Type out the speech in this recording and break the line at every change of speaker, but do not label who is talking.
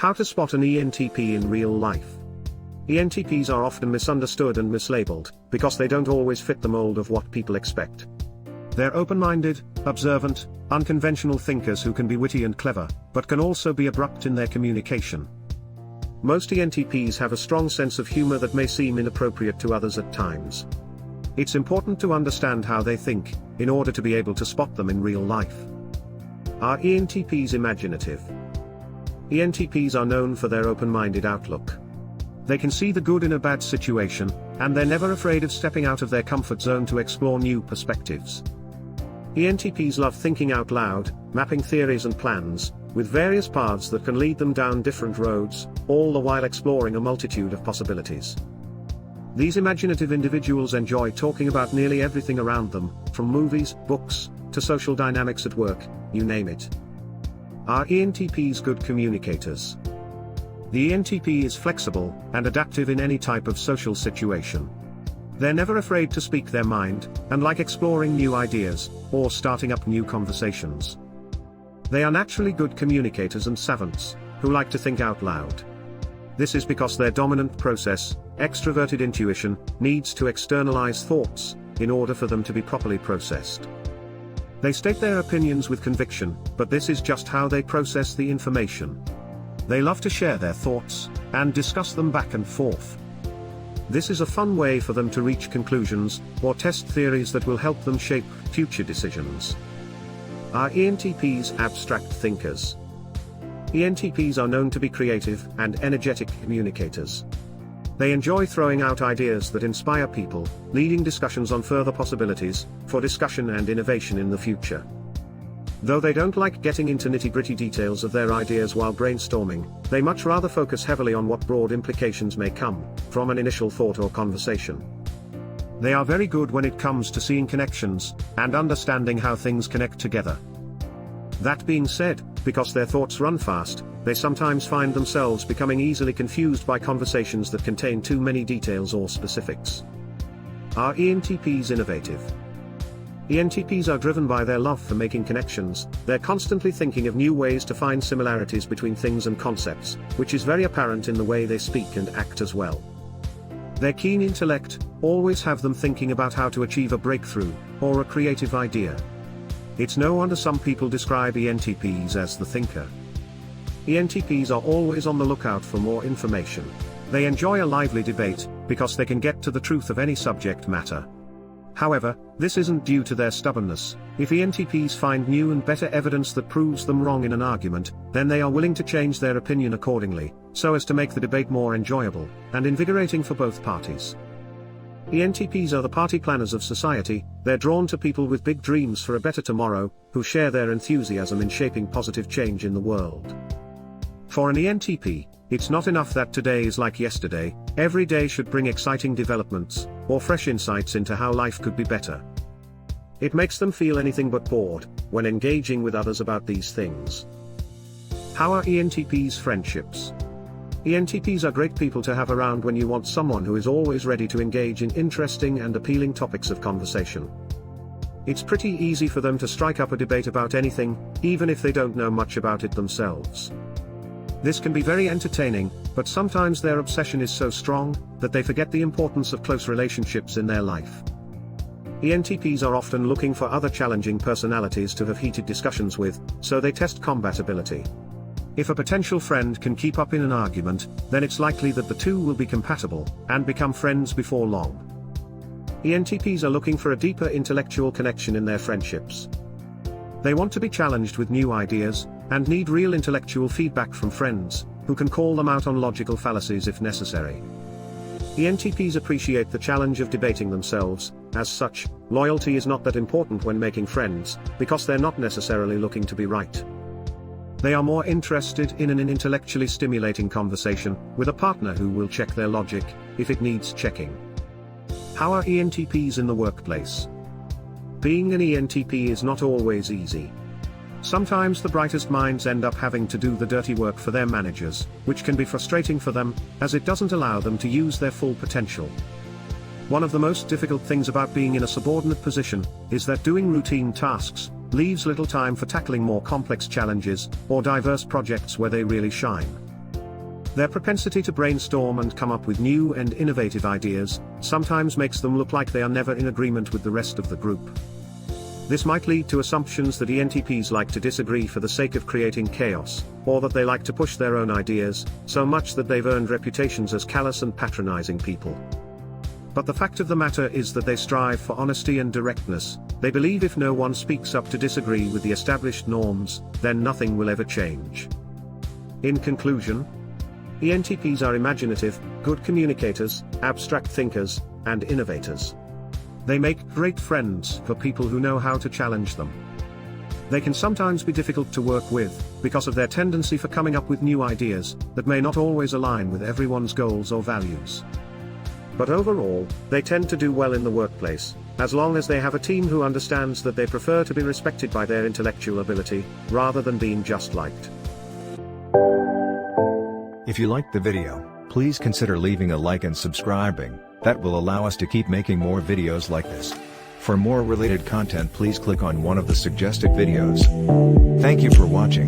How to spot an ENTP in real life. ENTPs are often misunderstood and mislabeled, because they don't always fit the mold of what people expect. They're open-minded, observant, unconventional thinkers who can be witty and clever, but can also be abrupt in their communication. Most ENTPs have a strong sense of humor that may seem inappropriate to others at times. It's important to understand how they think, in order to be able to spot them in real life. Are ENTPs imaginative? ENTPs are known for their open-minded outlook. They can see the good in a bad situation, and they're never afraid of stepping out of their comfort zone to explore new perspectives. ENTPs love thinking out loud, mapping theories and plans, with various paths that can lead them down different roads, all the while exploring a multitude of possibilities. These imaginative individuals enjoy talking about nearly everything around them, from movies, books, to social dynamics at work, you name it. Are ENTPs good communicators? The ENTP is flexible and adaptive in any type of social situation. They're never afraid to speak their mind, and like exploring new ideas, or starting up new conversations. They are naturally good communicators and savants, who like to think out loud. This is because their dominant process, extroverted intuition, needs to externalize thoughts, in order for them to be properly processed. They state their opinions with conviction, but this is just how they process the information. They love to share their thoughts, and discuss them back and forth. This is a fun way for them to reach conclusions, or test theories that will help them shape future decisions. Are ENTPs abstract thinkers? ENTPs are known to be creative and energetic communicators. They enjoy throwing out ideas that inspire people, leading discussions on further possibilities, for discussion and innovation in the future. Though they don't like getting into nitty-gritty details of their ideas while brainstorming, they much rather focus heavily on what broad implications may come from an initial thought or conversation. They are very good when it comes to seeing connections, and understanding how things connect together. That being said, because their thoughts run fast, they sometimes find themselves becoming easily confused by conversations that contain too many details or specifics. Are ENTPs innovative? ENTPs are driven by their love for making connections. They're constantly thinking of new ways to find similarities between things and concepts, which is very apparent in the way they speak and act as well. Their keen intellect always have them thinking about how to achieve a breakthrough, or a creative idea. It's no wonder some people describe ENTPs as the thinker. ENTPs are always on the lookout for more information. They enjoy a lively debate, because they can get to the truth of any subject matter. However, this isn't due to their stubbornness. If ENTPs find new and better evidence that proves them wrong in an argument, then they are willing to change their opinion accordingly, so as to make the debate more enjoyable and invigorating for both parties. ENTPs are the party planners of society. They're drawn to people with big dreams for a better tomorrow, who share their enthusiasm in shaping positive change in the world. For an ENTP, it's not enough that today is like yesterday. Every day should bring exciting developments, or fresh insights into how life could be better. It makes them feel anything but bored, when engaging with others about these things. How are ENTPs' friendships? ENTPs are great people to have around when you want someone who is always ready to engage in interesting and appealing topics of conversation. It's pretty easy for them to strike up a debate about anything, even if they don't know much about it themselves. This can be very entertaining, but sometimes their obsession is so strong that they forget the importance of close relationships in their life. ENTPs are often looking for other challenging personalities to have heated discussions with, so they test compatibility. If a potential friend can keep up in an argument, then it's likely that the two will be compatible and become friends before long. ENTPs are looking for a deeper intellectual connection in their friendships. They want to be challenged with new ideas, and need real intellectual feedback from friends, who can call them out on logical fallacies if necessary. ENTPs appreciate the challenge of debating themselves. As such, loyalty is not that important when making friends, because they're not necessarily looking to be right. They are more interested in an intellectually stimulating conversation, with a partner who will check their logic, if it needs checking. How are ENTPs in the workplace? Being an ENTP is not always easy. Sometimes the brightest minds end up having to do the dirty work for their managers, which can be frustrating for them, as it doesn't allow them to use their full potential. One of the most difficult things about being in a subordinate position is that doing routine tasks leaves little time for tackling more complex challenges or diverse projects where they really shine. Their propensity to brainstorm and come up with new and innovative ideas sometimes makes them look like they are never in agreement with the rest of the group. This might lead to assumptions that ENTPs like to disagree for the sake of creating chaos, or that they like to push their own ideas, so much that they've earned reputations as callous and patronizing people. But the fact of the matter is that they strive for honesty and directness. They believe if no one speaks up to disagree with the established norms, then nothing will ever change. In conclusion, ENTPs are imaginative, good communicators, abstract thinkers, and innovators. They make great friends for people who know how to challenge them. They can sometimes be difficult to work with, because of their tendency for coming up with new ideas that may not always align with everyone's goals or values. But overall, they tend to do well in the workplace, as long as they have a team who understands that they prefer to be respected by their intellectual ability, rather than being just liked.
If you liked the video, please consider leaving a like and subscribing. That will allow us to keep making more videos like this. For more related content, please click on one of the suggested videos. Thank you for watching.